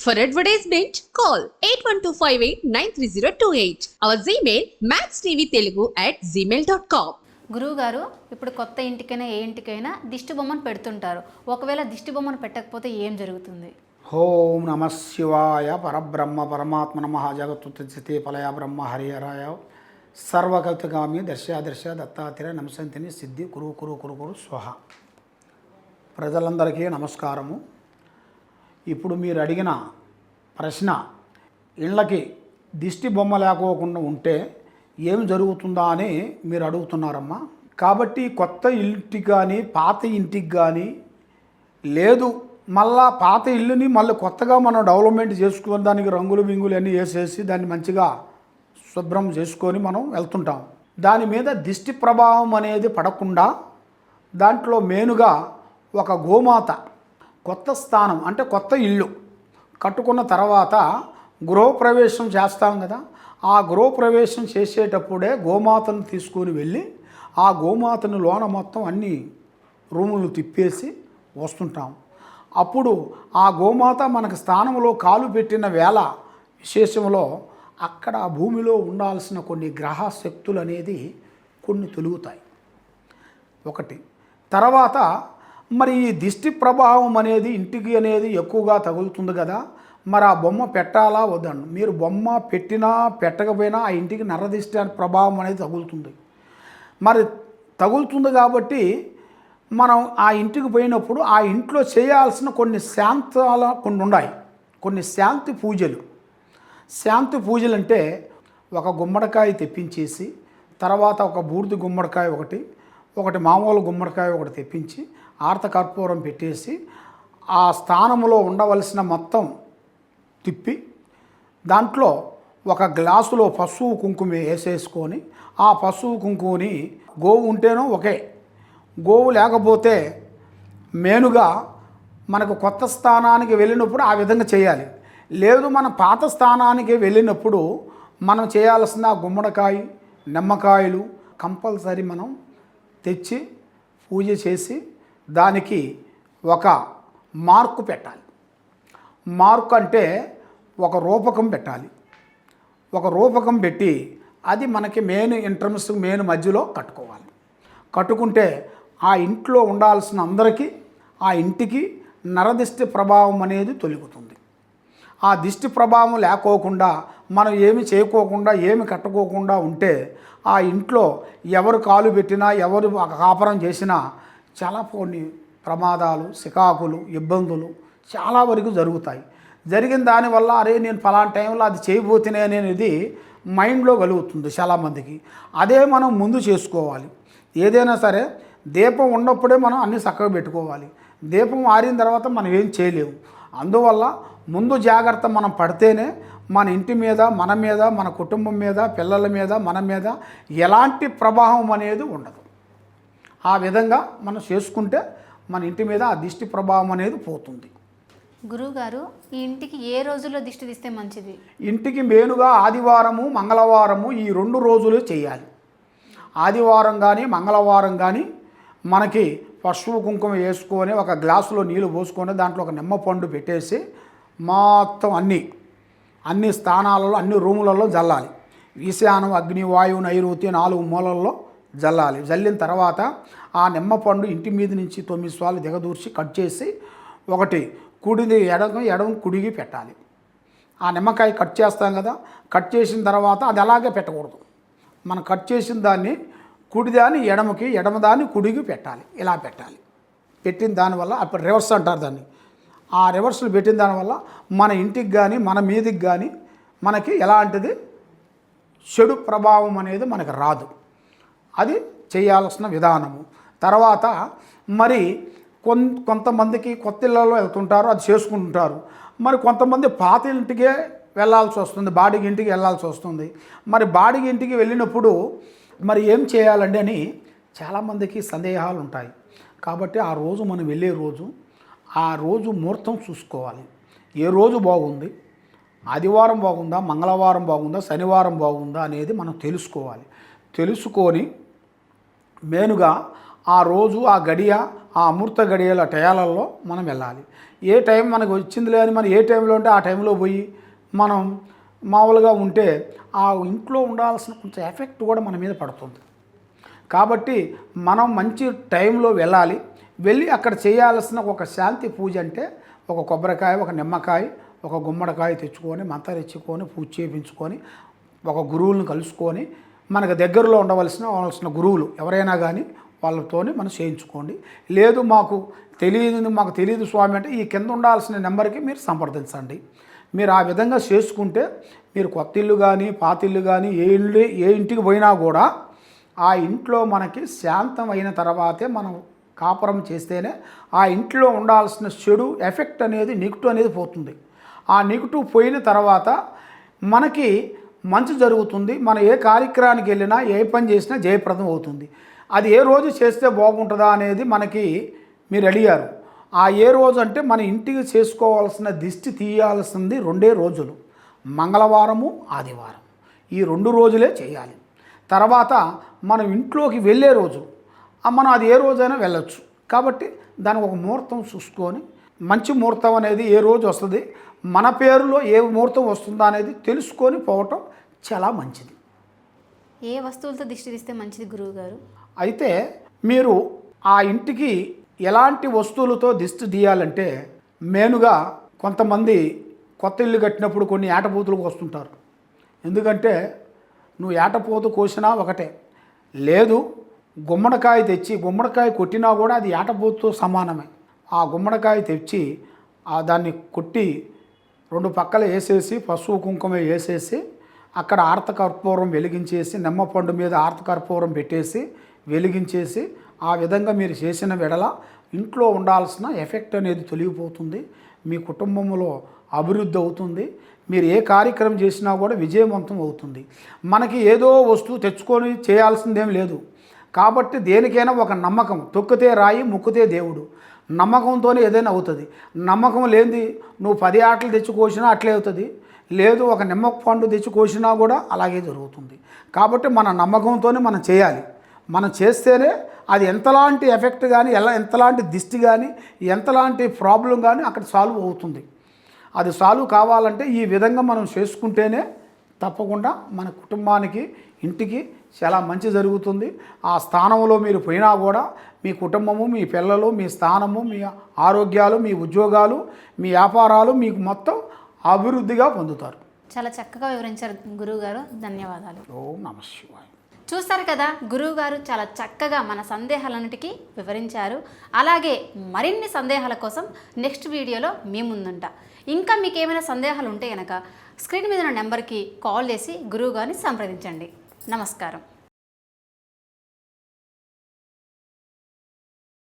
For advertisement, call 8125893028. Our Gmail maxtvtelugu@gmail.com. గురువు గారు, ఇప్పుడు కొత్త ఇంటికైనా ఏ ఇంటికైనా దిష్టి బొమ్మను పెడుతుంటారు. ఒకవేళ దిష్టి బొమ్మను పెట్టకపోతే ఏం జరుగుతుంది? ఓం నమ శివాయ పరబ్రహ్మ పరమాత్మ నమ జగత్తుత్తి ఫలయ బ్రహ్మ హరిహరాయ సర్వగతగామి దర్శ దత్తాత్రేయ నమసంతిని సిద్ధి కురు కురు కురు కురు స్వహ. ప్రజలందరికీ నమస్కారము. ఇప్పుడు మీరు అడిగిన ప్రశ్న, ఇళ్ళకి దిష్టి బొమ్మ లేకోకుండా ఉంటే ఏం జరుగుతుందా అని మీరు అడుగుతున్నారమ్మా. కాబట్టి కొత్త ఇంటికి కానీ పాత ఇంటికి కానీ లేదు, మళ్ళా పాత ఇల్లుని మళ్ళీ కొత్తగా మనం డెవలప్మెంట్ చేసుకొని దానికి రంగులు బింగులు అన్నీ వేసేసి దాన్ని మంచిగా శుభ్రం చేసుకొని మనం వెళ్తుంటాం. దాని మీద దిష్టి ప్రభావం అనేది పడకుండా దాంట్లో మెయిన్గా ఒక గోమాత, కొత్త స్థానం అంటే కొత్త ఇల్లు కట్టుకున్న తర్వాత గృహప్రవేశం చేస్తాం కదా, ఆ గృహప్రవేశం చేసేటప్పుడే గోమాతను తీసుకొని వెళ్ళి ఆ గోమాతను లోన మొత్తం అన్ని రూములు తిప్పేసి వస్తుంటాం. అప్పుడు ఆ గోమాత మనకు స్థానంలో కాలు పెట్టిన వేళ విశేషంలో అక్కడ భూమిలో ఉండాల్సిన కొన్ని గ్రహ శక్తులు అనేది కొన్ని తొలుగుతాయి. ఒకటి. తర్వాత మరి ఈ దిష్టి ప్రభావం అనేది ఇంటికి అనేది ఎక్కువగా తగులుతుంది కదా, మరి ఆ బొమ్మ పెట్టాలా వద్దండి. మీరు బొమ్మ పెట్టినా పెట్టకపోయినా ఆ ఇంటికి నరదిష్టి ప్రభావం అనేది తగులుతుంది. మరి తగులుతుంది కాబట్టి మనం ఆ ఇంటికి పోయినప్పుడు ఆ ఇంట్లో చేయాల్సిన కొన్ని శాంతాల కొన్ని ఉన్నాయి, కొన్ని శాంతి పూజలు. శాంతి పూజలు అంటే ఒక గుమ్మడికాయ తెప్పించేసి, తర్వాత ఒక బూడిద గుమ్మడికాయ ఒకటి మామూలు గుమ్మడికాయ ఒకటి తెప్పించి ఆర్త కర్పూరం పెట్టేసి ఆ స్థానంలో ఉండవలసిన మొత్తం తిప్పి దాంట్లో ఒక గ్లాసులో పసుపు కుంకుమ వేసేసుకొని ఆ పసుపు కుంకుమని గోవు ఉంటేనో ఒకే, గోవు లేకపోతే మేనుగా మనకు కొత్త స్థానానికి వెళ్ళినప్పుడు ఆ విధంగా చేయాలి. లేదు మన పాత స్థానానికి వెళ్ళినప్పుడు మనం చేయాల్సిన గుమ్మడికాయ నిమ్మకాయలు కంపల్సరీ మనం తెచ్చి పూజ చేసి దానికి ఒక మార్కు పెట్టాలి. మార్కు అంటే ఒక రూపకం పెట్టాలి. ఒక రూపకం పెట్టి అది మనకి మెయిన్ ఎంట్రన్స్ మెయిన్ మధ్యలో కట్టుకోవాలి. కట్టుకుంటే ఆ ఇంట్లో ఉండాల్సిన అందరికీ ఆ ఇంటికి నరదిష్టి ప్రభావం అనేది తొలగుతుంది. ఆ దిష్టి ప్రభావం లేకోకుండా మనం ఏమి చేయకోకుండా ఏమి కట్టుకోకుండా ఉంటే ఆ ఇంట్లో ఎవరు కాలు పెట్టినా ఎవరు కాపురం చేసినా చాలా కొన్ని ప్రమాదాలు, సికాకులు, ఇబ్బందులు చాలా వరకు జరుగుతాయి. జరిగిన దానివల్ల అరే నేను ఫలానా టైంలో అది చేయబోతేనే అనేది మైండ్లో కలుగుతుంది చాలామందికి. అదే మనం ముందు చేసుకోవాలి. ఏదైనా సరే దీపం ఉన్నప్పుడే మనం అన్నీ చక్కగా పెట్టుకోవాలి. దీపం ఆరిన తర్వాత మనం ఏం చేయలేము. అందువల్ల ముందు జాగ్రత్త మనం పడితేనే మన ఇంటి మీద, మన కుటుంబం మీద, పిల్లల మీద, మన మీద ఎలాంటి ప్రభావం అనేది ఉండదు. ఆ విధంగా మనం చేసుకుంటే మన ఇంటి మీద ఆ దిష్టి ప్రభావం అనేది పోతుంది. గురువుగారు, ఈ ఇంటికి ఏ రోజుల్లో దిష్టి తీస్తే మంచిది? ఇంటికి మెయిన్గా ఆదివారము, మంగళవారము ఈ 2 రోజులు చేయాలి. ఆదివారం కానీ మంగళవారం కానీ మనకి పసుపు కుంకుమ వేసుకొని ఒక గ్లాసులో నీళ్ళు పోసుకొని దాంట్లో ఒక నిమ్మపండు పెట్టేసి మొత్తం అన్ని స్థానాలలో అన్ని రూములలో జల్లాలి. ఈశానం, అగ్ని, వాయువు, నైరుతి 4 మూలల్లో జల్లాలి. జల్లిన తర్వాత ఆ నిమ్మపండు ఇంటి మీద నుంచి 9 సార్లు దిగదూర్చి కట్ చేసి ఒకటి కుడిది ఎడమ కుడికి పెట్టాలి. ఆ నిమ్మకాయ కట్ చేస్తాం కదా, కట్ చేసిన తర్వాత అది అలాగే పెట్టకూడదు. మనం కట్ చేసిన దాన్ని కుడిదాన్ని ఎడమకి, ఎడమదాన్ని కుడికి పెట్టాలి. ఇలా పెట్టాలి. పెట్టిన దానివల్ల అప్పుడు రివర్స్ అంటారు దాన్ని. ఆ రివర్స్లు పెట్టిన దానివల్ల మన ఇంటికి కానీ మన మీదికి కానీ మనకి ఎలాంటిది చెడు ప్రభావం అనేది మనకు రాదు. అది చేయాల్సిన విధానము. తర్వాత మరి కొంతమందికి కొత్త ఇళ్ళలో వెళ్తుంటారు, అది చేసుకుంటుంటారు. మరి కొంతమంది పాత ఇంటికే వెళ్ళాల్సి వస్తుంది, బాడిగ ఇంటికి వెళ్ళాల్సి వస్తుంది. మరి బాడిగ ఇంటికి వెళ్ళినప్పుడు మరి ఏం చేయాలండి అని చాలామందికి సందేహాలు ఉంటాయి. కాబట్టి ఆ రోజు మనం వెళ్ళే రోజు ఆ రోజు ముహూర్తం చూసుకోవాలి. ఏ రోజు బాగుంది, ఆదివారం బాగుందా, మంగళవారం బాగుందా, శనివారం బాగుందా అనేది మనం తెలుసుకోవాలి. తెలుసుకొని మెయిన్గా ఆ రోజు ఆ గడియ ఆ అమృత గడియల టయాలలో మనం వెళ్ళాలి. ఏ టైం మనకు వచ్చింది లేని మనం ఏ టైంలో ఉంటే ఆ టైంలో పోయి మనం మామూలుగా ఉంటే ఆ ఇంట్లో ఉండాల్సిన కొంచెం ఎఫెక్ట్ కూడా మన మీద పడుతుంది. కాబట్టి మనం మంచి టైంలో వెళ్ళాలి. వెళ్ళి అక్కడ చేయాల్సిన ఒక శాంతి పూజ అంటే ఒక కొబ్బరికాయ, ఒక నిమ్మకాయ, ఒక గుమ్మడికాయ తెచ్చుకొని మంతరించుకొని పూజ చేయించుకొని ఒక గురువులను కలుసుకొని మనకు దగ్గరలో ఉండవలసిన గురువులు ఎవరైనా కానీ వాళ్ళతోనే మనం చేయించుకోండి. లేదు మాకు తెలియదు స్వామి అంటే ఈ కింద ఉండాల్సిన నెంబర్కి మీరు సంప్రదించండి. మీరు ఆ విధంగా చేసుకుంటే మీరు కొత్త ఇల్లు కానీ పాత ఇల్లు కానీ ఏ ఇంటికి పోయినా కూడా ఆ ఇంట్లో మనకి శాంతమైన తర్వాతే మనం కాపురం చేస్తేనే ఆ ఇంట్లో ఉండాల్సిన చెడు ఎఫెక్ట్ అనేది నెగిటివ్ అనేది పోతుంది. ఆ నెగిటివ్ పోయిన తర్వాత మనకి మంచి జరుగుతుంది. మనం ఏ కార్యక్రమానికి వెళ్ళినా ఏ పని చేసినా జయప్రదం అవుతుంది. అది ఏ రోజు చేస్తే బాగుంటుందా అనేది మనకి మీరు అడిగారు. ఆ ఏ రోజు అంటే మన ఇంటికి చేసుకోవాల్సిన దిష్టి తీయాల్సింది 2 రోజులు, మంగళవారము ఆదివారం. ఈ 2 రోజులే చేయాలి. తర్వాత మనం ఇంట్లోకి వెళ్ళే రోజు మనం అది ఏ రోజైనా వెళ్ళొచ్చు. కాబట్టి దానికి ఒక ముహూర్తం చూసుకొని మంచి ముహూర్తం అనేది ఏ రోజు వస్తుంది, మన పేరులో ఏ ముహూర్తం వస్తుందా అనేది తెలుసుకొని పోవటం చాలా మంచిది. ఏ వస్తువులతో దిష్టి తీస్తే మంచిది గురువుగారు? అయితే మీరు ఆ ఇంటికి ఎలాంటి వస్తువులతో దిష్టి తీయాలంటే మెయిన్గా కొంతమంది కొత్త ఇల్లు కట్టినప్పుడు కొన్ని ఏటపోతులకు వస్తుంటారు. ఎందుకంటే నువ్వు ఏటపోతు కోసినా ఒకటే, లేదు గుమ్మడికాయ తెచ్చి గుమ్మడికాయ కొట్టినా కూడా అది ఏటపోతుతో సమానమే. ఆ గుమ్మడికాయ తెచ్చి దాన్ని కొట్టి 2 పక్కల వేసేసి పసుపు కుంకుమ వేసేసి అక్కడ ఆర్తకర్పూరం వెలిగించేసి నిమ్మపండు మీద ఆర్తకర్పూరం పెట్టేసి వెలిగించేసి ఆ విధంగా మీరు చేసిన వెడల ఇంట్లో ఉండాల్సిన ఎఫెక్ట్ అనేది తొలగిపోతుంది. మీ కుటుంబంలో అభివృద్ధి అవుతుంది. మీరు ఏ కార్యక్రమం చేసినా కూడా విజయవంతం అవుతుంది. మనకి ఏదో వస్తువు తెచ్చుకొని చేయాల్సిందేం లేదు. కాబట్టి దేనికైనా ఒక నమ్మకం, తొక్కితే రాయి ముక్కితే దేవుడు, నమ్మకంతోనే ఏదైనా అవుతుంది. నమ్మకం లేనిది నువ్వు 10 ఆటలు తెచ్చి కోసినా అట్లే అవుతుంది. లేదు ఒక నిమ్మ పండు తెచ్చి కోసినా కూడా అలాగే జరుగుతుంది. కాబట్టి మన నమ్మకంతోనే మనం చేయాలి. మనం చేస్తేనే అది ఎంతలాంటి ఎఫెక్ట్ కానీ ఎంతలాంటి దిష్టి కానీ ఎంతలాంటి ప్రాబ్లం కానీ అక్కడ సాల్వ్ అవుతుంది. అది సాల్వ్ కావాలంటే ఈ విధంగా మనం చేసుకుంటేనే తప్పకుండా మన కుటుంబానికి ఇంటికి చాలా మంచి జరుగుతుంది. ఆ స్థానంలో మీరు పోయినా కూడా మీ కుటుంబము, మీ పిల్లలు, మీ స్థానము, మీ ఆరోగ్యాలు, మీ ఉద్యోగాలు, మీ వ్యాపారాలు మీకు మొత్తం అభివృద్ధిగా పొందుతారు. చాలా చక్కగా వివరించారు గురువుగారు. ధన్యవాదాలు. ఓం నమః శివాయ. చూస్తారు కదా, గురువుగారు చాలా చక్కగా మన సందేహాలన్నిటికీ వివరించారు. అలాగే మరిన్ని సందేహాల కోసం నెక్స్ట్ వీడియోలో మీ ముందుంటా. ఇంకా మీకు ఏమైనా సందేహాలు ఉంటే కనుక స్క్రీన్ మీద ఉన్న నెంబర్కి కాల్ చేసి గురువుగారిని సంప్రదించండి. నమస్కారం.